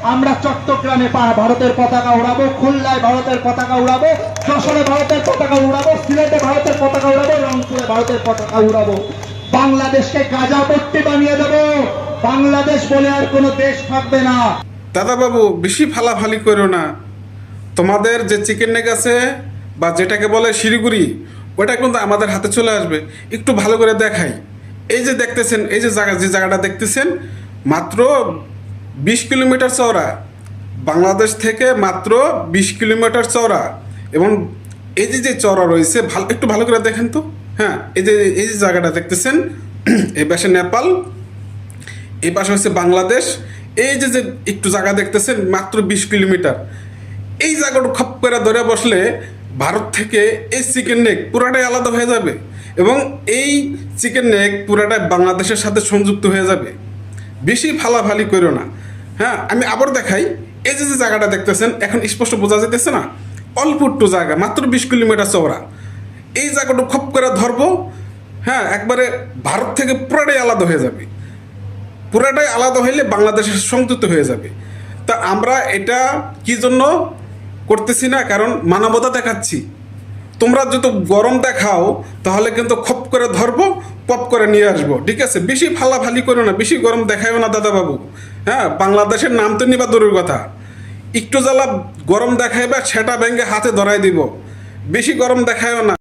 আমরা চট্টগ্রামে ভারতের পতাকা উড়াবো, খুলনায় ভারতের পতাকা উড়াবো, যশোরে ভারতের পতাকা উড়াবো, সিলেটে ভারতের পতাকা উড়াবো, রংপুরে ভারতের পতাকা উড়াবো। বাংলাদেশকে গাজাপট্টি বানিয়ে দেবো। বাংলাদেশ বলে আর কোনো দেশ থাকবে না। দাদা বাবু, বেশি ফালাফালি করো না। তোমাদের যে চিকেন নেক আছে বা যেটাকে বলে শিলিগুড়ি, ওটা কিন্তু আমাদের হাতে চলে আসবে। একটু ভালো করে দেখাই। এই যে দেখতেছেন, এই যে জায়গাটা দেখতেছেন, মাত্র 20 কিলোমিটার চওড়া। বাংলাদেশ থেকে মাত্র 20 কিলোমিটার চওড়া। এবং এই যে চওড়া রয়েছে, একটু ভালো করে দেখেন তো। হ্যাঁ, এই যে জায়গাটা দেখতেছেন, এই পাশে নেপাল, এই পাশে হচ্ছে বাংলাদেশ। এই যে একটু জায়গা দেখতেছেন, মাত্র 20 কিলোমিটার। এই জায়গাটা খপ করে ধরে বসলে ভারত থেকে এই চিকেন নেক পুরাটাই আলাদা হয়ে যাবে এবং এই চিকেন নেক পুরাটাই বাংলাদেশের সাথে সংযুক্ত হয়ে যাবে। বেশি ফালাফালি করো না। হ্যাঁ, আমি আবার দেখাই। এই যে জায়গাটা দেখতেছেন, এখন স্পষ্ট বোঝা যেতেছে না? অল্প একটু জায়গা, মাত্র 20 কিলোমিটার চওড়া। এই জায়গাটা খপ করে ধরবো, হ্যাঁ, একবারে ভারত থেকে পুরাটাই আলাদা হয়ে যাবে। পুরাটাই আলাদা হইলে বাংলাদেশের সংযুক্ত হয়ে যাবে। তা আমরা এটা কি জন্য করতেছি না? কারণ মানবতা দেখাচ্ছি। তোমরা যত গরম দেখাও, তাহলে কিন্তু খপ করে ধরবো, পপ করে নিয়ে আসবো। ঠিক আছে? বেশি ফালাফালি করো না, বেশি গরম দেখাইও না দাদা বাবু। হ্যাঁ, বাংলাদেশের নাম তো নিবা দূরের কথা, একটু জ্বালা গরম দেখাইবা, সেটা ভেঙে হাতে ধরাই দিব। বেশি গরম দেখাইও না।